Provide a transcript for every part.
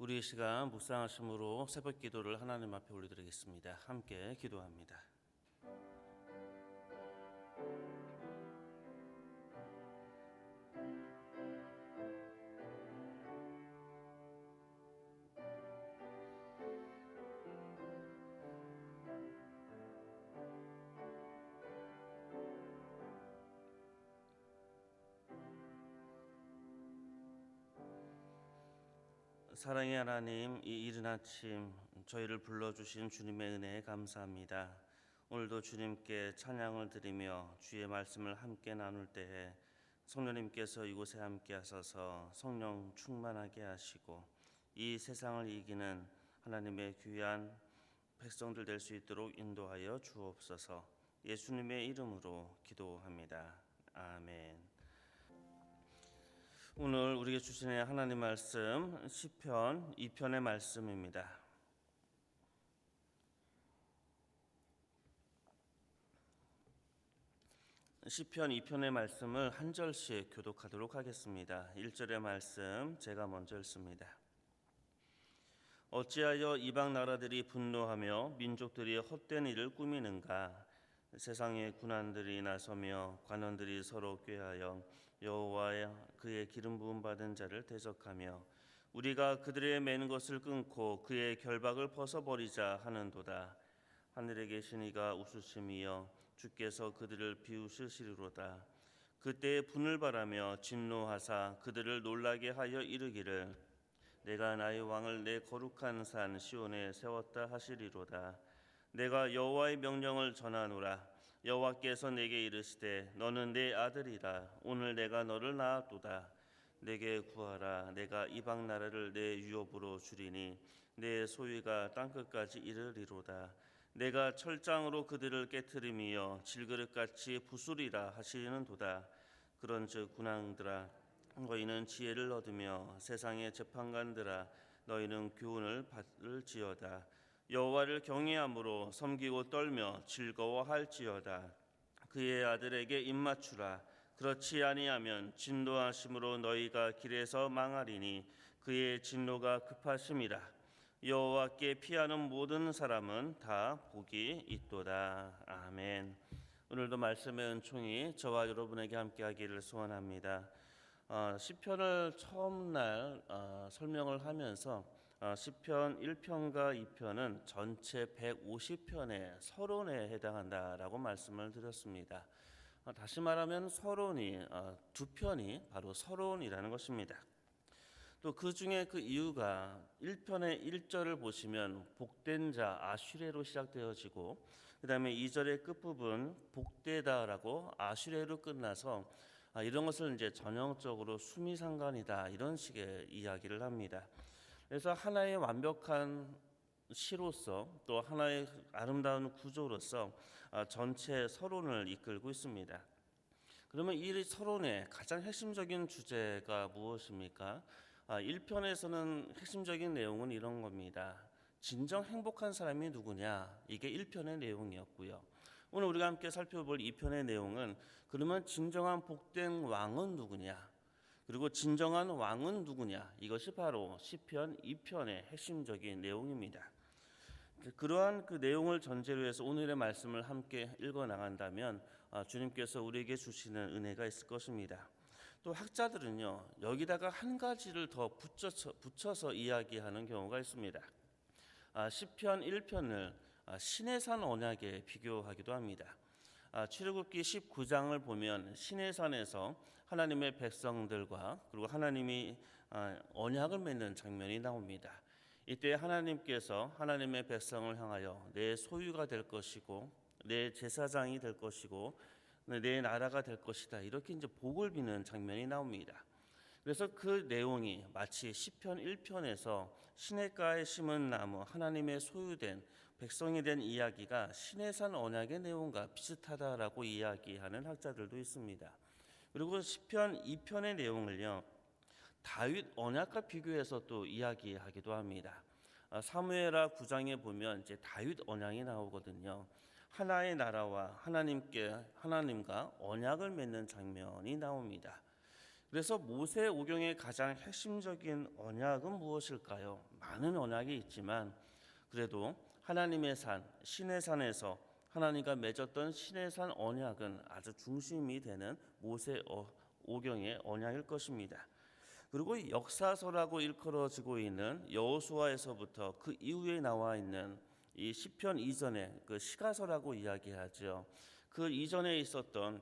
우리 이 시간 묵상하심으로 새벽 기도를 하나님 앞에 올려드리겠습니다. 함께 기도합니다. 사랑의 하나님, 이 이른 아침 저희를 불러주신 주님의 은혜에 감사합니다. 오늘도 주님께 찬양을 드리며 주의 말씀을 함께 나눌 때에 성령님께서 이곳에 함께 하셔서 성령 충만하게 하시고 이 세상을 이기는 하나님의 귀한 백성들 될 수 있도록 인도하여 주옵소서. 예수님의 이름으로 기도합니다. 아멘. 오늘 우리에게 주시는 하나님 말씀 시편 2편의 말씀입니다. 시편 2편의 말씀을 한 절씩 교독하도록 하겠습니다. 1절의 말씀 제가 먼저 읽습니다. 어찌하여 이방 나라들이 분노하며 민족들이 헛된 일을 꾸미는가? 세상의 군관들이 나서며 관원들이 서로 꾀하여 여호와의 그의 기름 부음 받은 자를 대적하며 우리가 그들의 맨 것을 끊고 그의 결박을 벗어버리자 하는도다. 하늘에 계신 이가 웃으심이여 주께서 그들을 비웃으시리로다. 그때에 분을 바라며 진노하사 그들을 놀라게 하여 이르기를 내가 나의 왕을 내 거룩한 산 시온에 세웠다 하시리로다. 내가 여호와의 명령을 전하노라. 여호와께서 내게 이르시되 너는 내 아들이라. 오늘 내가 너를 낳았도다. 내게 구하라. 내가 이방 나라를 내 유업으로 주리니 내 소유가 땅끝까지 이르리로다. 내가 철장으로 그들을 깨트리며 질그릇같이 부수리라 하시는도다. 그런즉 군왕들아 너희는 지혜를 얻으며 세상의 재판관들아 너희는 교훈을 받을지어다. 여호와를 경외함으로 섬기고 떨며 즐거워할지어다. 그의 아들에게 입맞추라. 그렇지 아니하면 진노하심으로 너희가 길에서 망하리니 그의 진노가 급하심이라. 여호와께 피하는 모든 사람은 다 복이 있도다. 아멘. 오늘도 말씀의 은총이 저와 여러분에게 함께하기를 소원합니다. 시편을 처음 날 설명을 하면서 시편 1편과 2편은 전체 150편의 서론에 해당한다라고 말씀을 드렸습니다. 다시 말하면 서론이 두 편이 바로 서론이라는 것입니다. 또 그 중에 그 이유가 1편의 1절을 보시면 복된 자 아슈레로 시작되어지고 그 다음에 2절의 끝부분 복되다라고 아슈레로 끝나서 이런 것을 이제 전형적으로 수미상관이다 이런 식의 이야기를 합니다. 그래서 하나의 완벽한 시로서 또 하나의 아름다운 구조로서 전체 서론을 이끌고 있습니다. 그러면 이 서론의 가장 핵심적인 주제가 무엇입니까? 1편에서는 핵심적인 내용은 이런 겁니다. 진정 행복한 사람이 누구냐? 이게 1편의 내용이었고요. 오늘 우리가 함께 살펴볼 2편의 내용은 그러면 진정한 복된 왕은 누구냐? 그리고 진정한 왕은 누구냐? 이것이 바로 시편 2편의 핵심적인 내용입니다. 그러한 그 내용을 전제로 해서 오늘의 말씀을 함께 읽어 나간다면 주님께서 우리에게 주시는 은혜가 있을 것입니다. 또 학자들은요 여기다가 한 가지를 더 붙여서 이야기하는 경우가 있습니다. 시편 1편을 시내산 언약에 비교하기도 합니다. 출애굽기 19장을 보면 시내산에서 하나님의 백성들과 그리고 하나님이 언약을 맺는 장면이 나옵니다. 이때 하나님께서 하나님의 백성을 향하여 내 소유가 될 것이고 내 제사장이 될 것이고 내 나라가 될 것이다 이렇게 이제 복을 비는 장면이 나옵니다. 그래서 그 내용이 마치 시편 1편에서 시냇가에 심은 나무 하나님의 소유된 백성이 된 이야기가 시내산 언약의 내용과 비슷하다라고 이야기하는 학자들도 있습니다. 그리고 시편 2편의 내용을요 다윗 언약과 비교해서 또 이야기하기도 합니다. 사무엘하 9장에 보면 이제 다윗 언약이 나오거든요. 하나의 나라와 하나님과 언약을 맺는 장면이 나옵니다. 그래서 모세 오경의 가장 핵심적인 언약은 무엇일까요? 많은 언약이 있지만 그래도 하나님의 산, 신의 산에서 하나님과 맺었던 신의 산 언약은 아주 중심이 되는 모세 오경의 언약일 것입니다. 그리고 역사서라고 일컬어지고 있는 여호수아에서부터 그 이후에 나와 있는 이 시편 이전의 그 시가서라고 이야기하죠. 그 이전에 있었던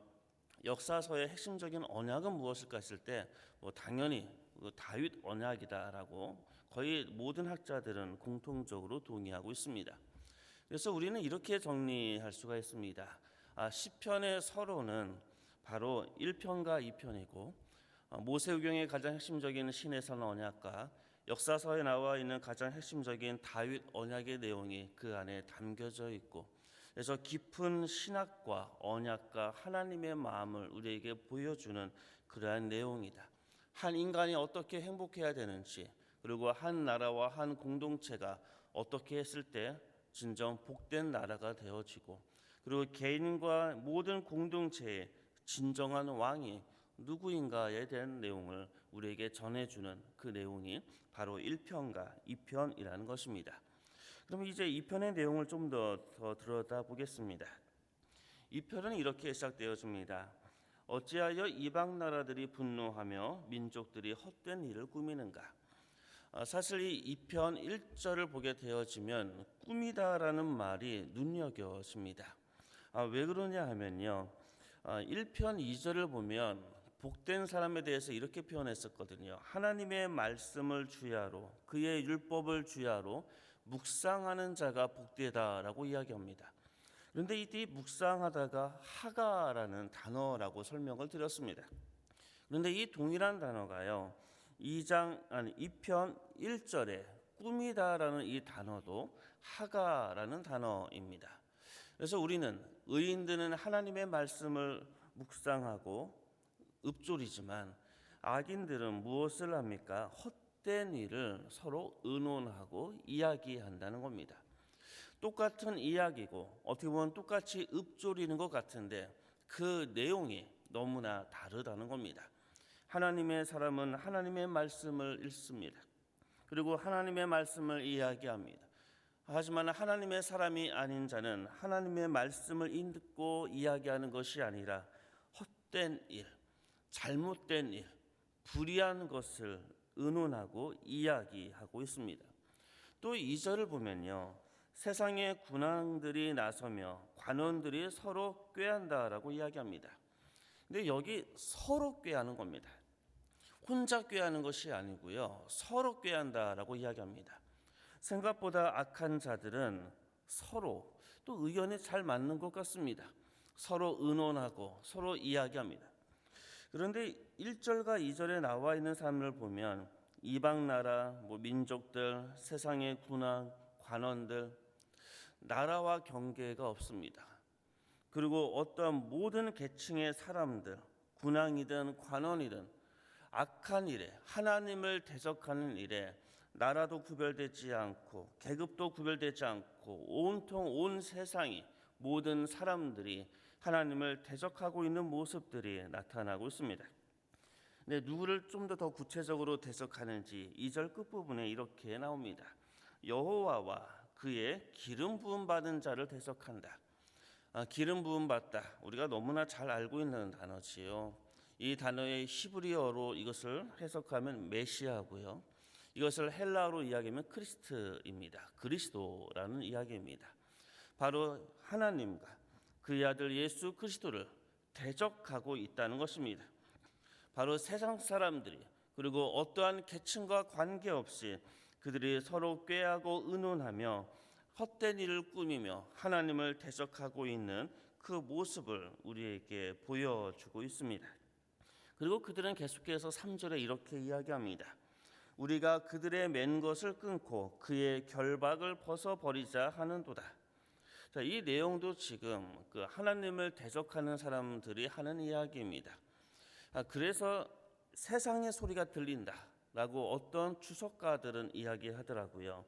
역사서의 핵심적인 언약은 무엇일까 했을 때 당연히 다윗 언약이다라고 거의 모든 학자들은 공통적으로 동의하고 있습니다. 그래서 우리는 이렇게 정리할 수가 있습니다. 시편의 서론은 바로 1편과 2편이고 모세오경의 가장 핵심적인 신의 산 언약과 역사서에 나와 있는 가장 핵심적인 다윗 언약의 내용이 그 안에 담겨져 있고, 그래서 깊은 신학과 언약과 하나님의 마음을 우리에게 보여주는 그러한 내용이다. 한 인간이 어떻게 행복해야 되는지, 그리고 한 나라와 한 공동체가 어떻게 했을 때 진정 복된 나라가 되어지고, 그리고 개인과 모든 공동체의 진정한 왕이 누구인가에 대한 내용을 우리에게 전해주는 그 내용이 바로 1편과 2편이라는 것입니다. 그럼 이제 2편의 내용을 좀 더 들여다보겠습니다. 2편은 이렇게 시작되어집니다. 어찌하여 이방 나라들이 분노하며 민족들이 헛된 일을 꾸미는가? 사실 이 2편 1절을 보게 되어지면 꿈이다라는 말이 눈여겨집니다. 왜 그러냐 하면요, 1편 2절을 보면 복된 사람에 대해서 이렇게 표현했었거든요. 하나님의 말씀을 주야로, 그의 율법을 주야로 묵상하는 자가 복되다라고 이야기합니다. 그런데 이때 묵상하다가 하가라는 단어라고 설명을 드렸습니다. 그런데 이 동일한 단어가요, 2편 1절에 꿈이다라는 이 단어도 하가라는 단어입니다. 그래서 우리는 의인들은 하나님의 말씀을 묵상하고 읊조리지만 악인들은 무엇을 합니까? 헛된 일을 서로 의논하고 이야기한다는 겁니다. 똑같은 이야기고 어떻게 보면 똑같이 읊조리는 것 같은데 그 내용이 너무나 다르다는 겁니다. 하나님의 사람은 하나님의 말씀을 읽습니다. 그리고 하나님의 말씀을 이야기합니다. 하지만 하나님의 사람이 아닌 자는 하나님의 말씀을 읽고 이야기하는 것이 아니라 헛된 일, 잘못된 일, 불의한 것을 의논하고 이야기하고 있습니다. 또 2절을 보면요, 세상의 군왕들이 나서며 관원들이 서로 꾀한다라고 이야기합니다. 근데 여기 서로 꾀하는 겁니다. 혼자 꾀하는 것이 아니고요, 서로 꾀한다라고 이야기합니다. 생각보다 악한 자들은 서로 또 의견이 잘 맞는 것 같습니다. 서로 의논하고 서로 이야기합니다. 그런데 1절과 2절에 나와 있는 사람을 보면 이방 나라, 민족들, 세상의 군왕, 관원들, 나라와 경계가 없습니다. 그리고 어떠한 모든 계층의 사람들, 군왕이든 관원이든 악한 일에, 하나님을 대적하는 일에 나라도 구별되지 않고 계급도 구별되지 않고 온통 온 세상이, 모든 사람들이 하나님을 대적하고 있는 모습들이 나타나고 있습니다. 근데 누구를 좀 더 구체적으로 대적하는지 2절 끝부분에 이렇게 나옵니다. 여호와와 그의 기름 부음 받은 자를 대적한다. 기름 부음 받다, 우리가 너무나 잘 알고 있는 단어지요. 이 단어의 히브리어로 이것을 해석하면 메시아고요. 이것을 헬라어로 이야기하면 크리스트입니다. 그리스도라는 이야기입니다. 바로 하나님과 그의 아들 예수 그리스도를 대적하고 있다는 것입니다. 바로 세상 사람들이, 그리고 어떠한 계층과 관계없이 그들이 서로 꾀하고 의논하며 헛된 일을 꾸미며 하나님을 대적하고 있는 그 모습을 우리에게 보여주고 있습니다. 그리고 그들은 계속해서 3절에 이렇게 이야기합니다. 우리가 그들의 맨 것을 끊고 그의 결박을 벗어버리자 하는도다. 자, 이 내용도 지금 그 하나님을 대적하는 사람들이 하는 이야기입니다. 그래서 세상의 소리가 들린다라고 어떤 주석가들은 이야기하더라고요.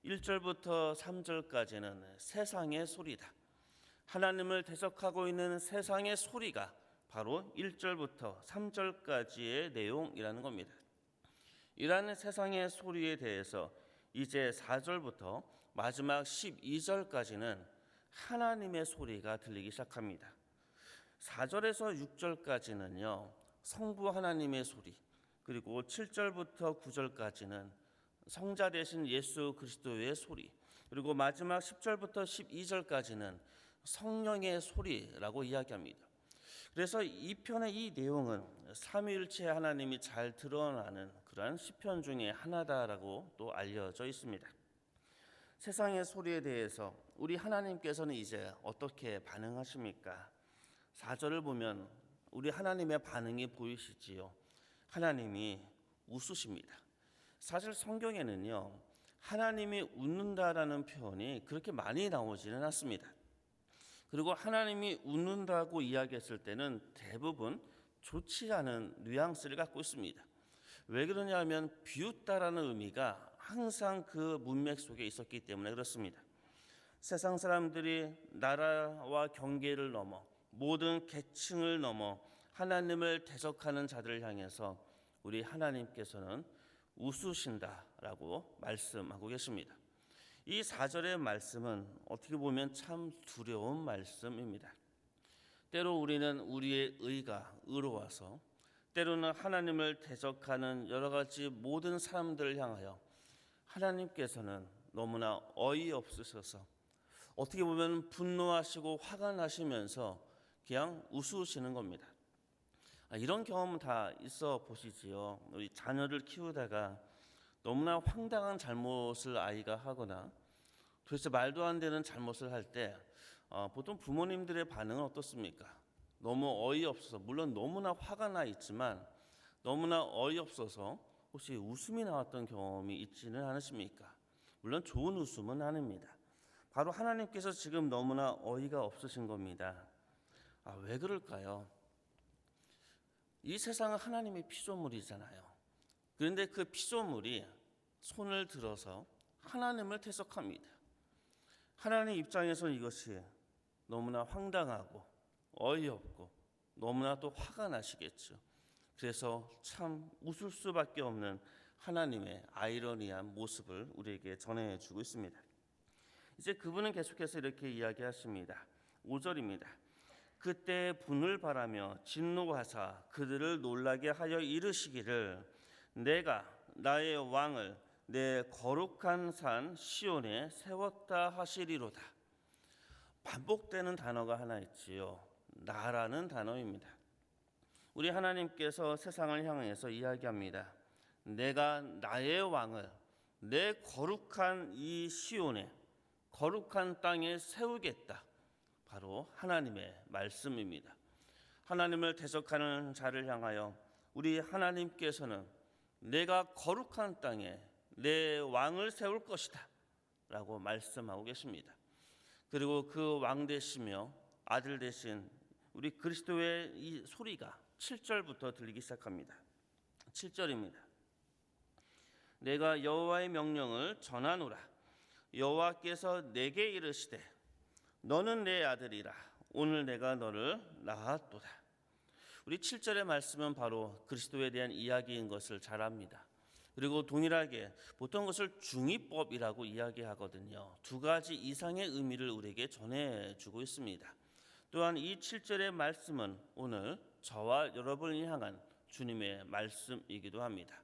1절부터 3절까지는 세상의 소리다. 하나님을 대적하고 있는 세상의 소리가 바로 1절부터 3절까지의 내용이라는 겁니다. 이러한 세상의 소리에 대해서 이제 4절부터 마지막 12절까지는 하나님의 소리가 들리기 시작합니다. 4절에서 6절까지는요, 성부 하나님의 소리, 그리고 7절부터 9절까지는 성자 되신 예수 그리스도의 소리, 그리고 마지막 10절부터 12절까지는 성령의 소리라고 이야기합니다. 그래서 이 편의 이 내용은 삼위일체 하나님이 잘 드러나는 그러한 시편 중에 하나다라고 또 알려져 있습니다. 세상의 소리에 대해서 우리 하나님께서는 이제 어떻게 반응하십니까? 4절을 보면 우리 하나님의 반응이 보이시지요. 하나님이 웃으십니다. 사실 성경에는요, 하나님이 웃는다라는 표현이 그렇게 많이 나오지는 않습니다. 그리고 하나님이 웃는다고 이야기했을 때는 대부분 좋지 않은 뉘앙스를 갖고 있습니다. 왜 그러냐면 비웃다라는 의미가 항상 그 문맥 속에 있었기 때문에 그렇습니다. 세상 사람들이 나라와 경계를 넘어 모든 계층을 넘어 하나님을 대적하는 자들을 향해서 우리 하나님께서는 웃으신다라고 말씀하고 계십니다. 이 4절의 말씀은 어떻게 보면 참 두려운 말씀입니다. 때로 우리는 우리의 의가 의로워서 때로는 하나님을 대적하는 여러 가지 모든 사람들을 향하여 하나님께서는 너무나 어이없으셔서 어떻게 보면 분노하시고 화가 나시면서 그냥 웃으시는 겁니다. 이런 경험은 다 있어 보시지요. 우리 자녀를 키우다가 너무나 황당한 잘못을 아이가 하거나 도대체 말도 안 되는 잘못을 할 때 보통 부모님들의 반응은 어떻습니까? 너무 어이없어서, 물론 너무나 화가 나 있지만 너무나 어이없어서 혹시 웃음이 나왔던 경험이 있지는 않으십니까? 물론 좋은 웃음은 아닙니다. 바로 하나님께서 지금 너무나 어이가 없으신 겁니다. 왜 그럴까요? 이 세상은 하나님의 피조물이잖아요. 그런데 그 피조물이 손을 들어서 하나님을 대적합니다. 하나님 입장에서는 이것이 너무나 황당하고 어이없고 너무나 또 화가 나시겠죠. 그래서 참 웃을 수밖에 없는 하나님의 아이러니한 모습을 우리에게 전해주고 있습니다. 이제 그분은 계속해서 이렇게 이야기하십니다. 5절입니다. 그때 분을 바라며 진노하사 그들을 놀라게 하여 이르시기를 내가 나의 왕을 내 거룩한 산 시온에 세웠다 하시리로다. 반복되는 단어가 하나 있지요. 나라는 단어입니다. 우리 하나님께서 세상을 향해서 이야기합니다. 내가 나의 왕을 내 거룩한 이 시온에, 거룩한 땅에 세우겠다. 바로 하나님의 말씀입니다. 하나님을 대적하는 자를 향하여 우리 하나님께서는 내가 거룩한 땅에 내 왕을 세울 것이다 라고 말씀하고 계십니다. 그리고 그 왕 되시며 아들 되신 우리 그리스도의 이 소리가 7절부터 들리기 시작합니다. 7절입니다. 내가 여호와의 명령을 전하노라. 여호와께서 내게 이르시되 너는 내 아들이라. 오늘 내가 너를 낳았도다. 우리 7절의 말씀은 바로 그리스도에 대한 이야기인 것을 잘 압니다. 그리고 동일하게 보통 것을 중의법이라고 이야기하거든요. 두 가지 이상의 의미를 우리에게 전해주고 있습니다. 또한 이 7절의 말씀은 오늘 저와 여러분을 향한 주님의 말씀이기도 합니다.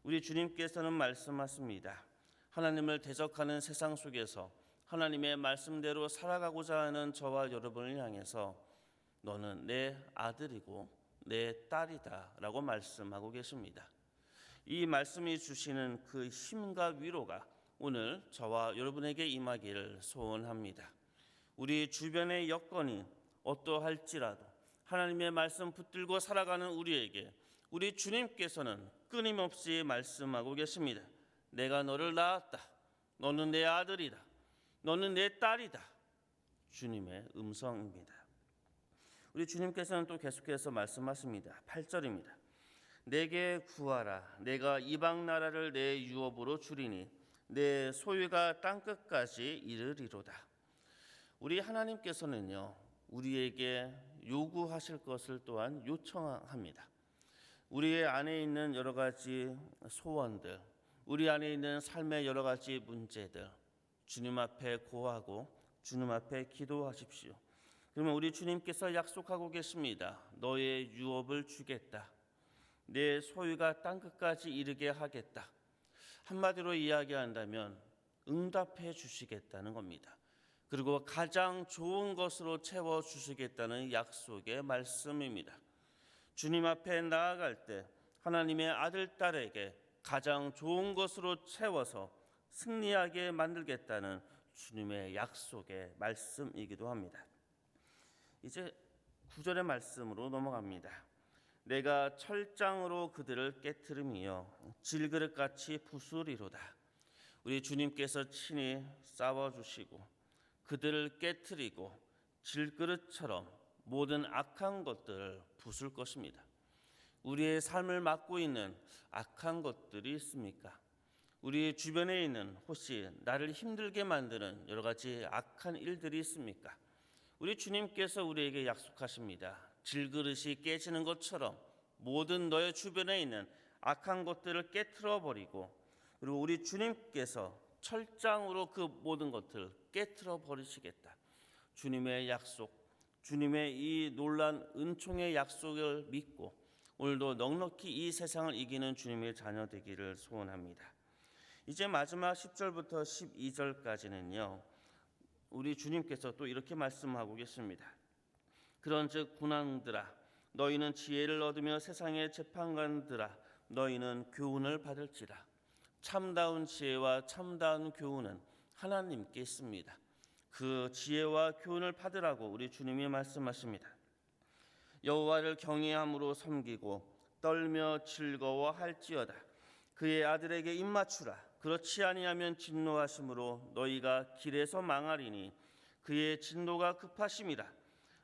우리 주님께서는 말씀하십니다. 하나님을 대적하는 세상 속에서 하나님의 말씀대로 살아가고자 하는 저와 여러분을 향해서 너는 내 아들이고 내 딸이다 라고 말씀하고 계십니다. 이 말씀이 주시는 그 힘과 위로가 오늘 저와 여러분에게 임하기를 소원합니다. 우리 주변의 여건이 어떠할지라도 하나님의 말씀 붙들고 살아가는 우리에게 우리 주님께서는 끊임없이 말씀하고 계십니다. 내가 너를 낳았다. 너는 내 아들이다. 너는 내 딸이다. 주님의 음성입니다. 우리 주님께서는 또 계속해서 말씀하십니다. 8절입니다. 내게 구하라. 내가 이방 나라를 내 유업으로 주리니 내 소유가 땅끝까지 이르리로다. 우리 하나님께서는요, 우리에게 요구하실 것을 또한 요청합니다. 우리의 안에 있는 여러 가지 소원들, 우리 안에 있는 삶의 여러 가지 문제들 주님 앞에 고하고 주님 앞에 기도하십시오. 그러면 우리 주님께서 약속하고 계십니다. 너의 유업을 주겠다. 내 소유가 땅끝까지 이르게 하겠다. 한마디로 이야기한다면 응답해 주시겠다는 겁니다. 그리고 가장 좋은 것으로 채워 주시겠다는 약속의 말씀입니다. 주님 앞에 나아갈 때 하나님의 아들, 딸에게 가장 좋은 것으로 채워서 승리하게 만들겠다는 주님의 약속의 말씀이기도 합니다. 이제 9절의 말씀으로 넘어갑니다. 내가 철장으로 그들을 깨트림이여 질그릇같이 부수리로다. 우리 주님께서 친히 싸워주시고 그들을 깨트리고 질그릇처럼 모든 악한 것들을 부술 것입니다. 우리의 삶을 맡고 있는 악한 것들이 있습니까? 우리 주변에 있는 혹시 나를 힘들게 만드는 여러 가지 악한 일들이 있습니까? 우리 주님께서 우리에게 약속하십니다. 질그릇이 깨지는 것처럼 모든 너의 주변에 있는 악한 것들을 깨트려 버리고, 그리고 우리 주님께서 철장으로 그 모든 것들을 깨트려 버리시겠다. 주님의 약속, 주님의 이 놀란 은총의 약속을 믿고 오늘도 넉넉히 이 세상을 이기는 주님의 자녀 되기를 소원합니다. 이제 마지막 10절부터 12절까지는요. 우리 주님께서 또 이렇게 말씀하고 계십니다. 그런즉 군왕들아 너희는 지혜를 얻으며 세상의 재판관들아 너희는 교훈을 받을지라. 참다운 지혜와 참다운 교훈은 하나님께 있습니다. 그 지혜와 교훈을 받으라고 우리 주님이 말씀하십니다. 여호와를 경외함으로 섬기고 떨며 즐거워할지어다. 그의 아들에게 입맞추라. 그렇지 아니하면 진노하심으로 너희가 길에서 망하리니 그의 진노가 급하심이라.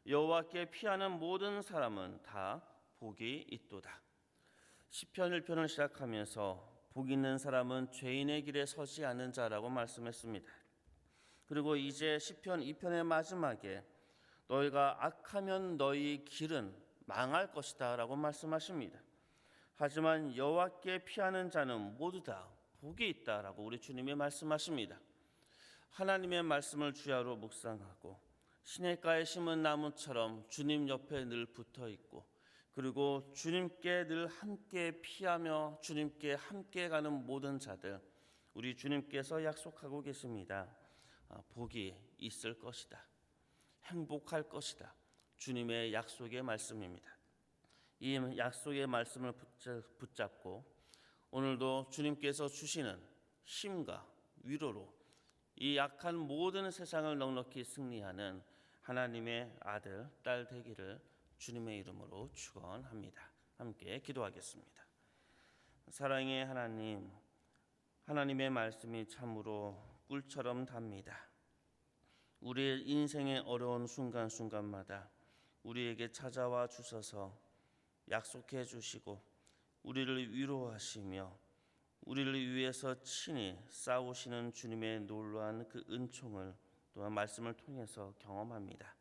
여호와께 피하는 모든 사람은 다 복이 있도다. 시편 1편을 시작하면서 복 있는 사람은 죄인의 길에 서지 않는 자라고 말씀했습니다. 그리고 이제 시편 2편의 마지막에 너희가 악하면 너희 길은 망할 것이다 라고 말씀하십니다. 하지만 여호와께 피하는 자는 모두 다 복이 있다라고 우리 주님이 말씀하십니다. 하나님의 말씀을 주야로 묵상하고 시냇가에 심은 나무처럼 주님 옆에 늘 붙어 있고, 그리고 주님께 늘 함께 피하며 주님께 함께 가는 모든 자들, 우리 주님께서 약속하고 계십니다. 복이 있을 것이다. 행복할 것이다. 주님의 약속의 말씀입니다. 이 약속의 말씀을 붙잡고 오늘도 주님께서 주시는 힘과 위로로 이 약한 모든 세상을 넉넉히 승리하는 하나님의 아들, 딸 되기를 주님의 이름으로 축원합니다. 함께 기도하겠습니다. 사랑의 하나님, 하나님의 말씀이 참으로 꿀처럼 답니다. 우리의 인생의 어려운 순간순간마다 우리에게 찾아와 주셔서 약속해 주시고 우리를 위로하시며 우리를 위해서 친히 싸우시는 주님의 놀라운 그 은총을 또한 말씀을 통해서 경험합니다.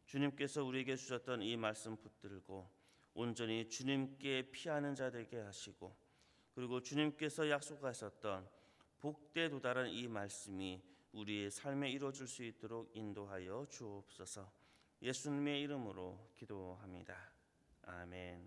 주님께서 우리에게 주셨던 이 말씀 붙들고 온전히 주님께 피하는 자 되게 하시고, 그리고 주님께서 약속하셨던 복되에 도달한 이 말씀이 우리의 삶에 이루어질 수 있도록 인도하여 주옵소서. 예수님의 이름으로 기도합니다. 아멘.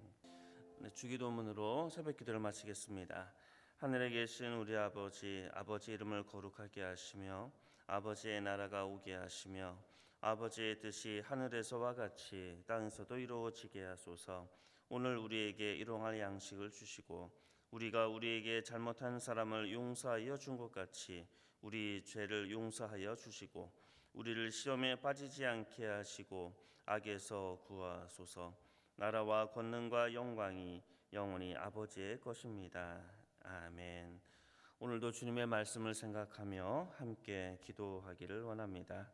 주기도문으로 새벽 기도를 마치겠습니다. 하늘에 계신 우리 아버지 이름을 거룩하게 하시며 아버지의 나라가 오게 하시며 아버지의 뜻이 하늘에서와 같이 땅에서도 이루어지게 하소서. 오늘 우리에게 일용할 양식을 주시고 우리가 우리에게 잘못한 사람을 용서하여 준 것 같이 우리 죄를 용서하여 주시고 우리를 시험에 빠지지 않게 하시고 악에서 구하소서. 나라와 권능과 영광이 영원히 아버지의 것입니다. 아멘. 오늘도 주님의 말씀을 생각하며 함께 기도하기를 원합니다.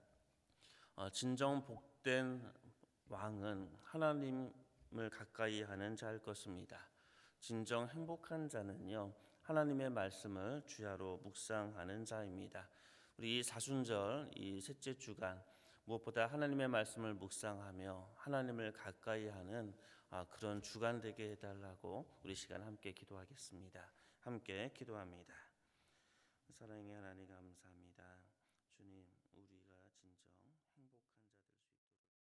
진정 복된 왕은 하나님을 가까이 하는 자일 것입니다. 진정 행복한 자는요, 하나님의 말씀을 주야로 묵상하는 자입니다. 우리 이 사순절, 이 셋째 주간 무엇보다 하나님의 말씀을 묵상하며 하나님을 가까이 하는 그런 주간 되게 해달라고 우리 시간 함께 기도하겠습니다. 함께 기도합니다. 사랑의 하나님 감사합니다.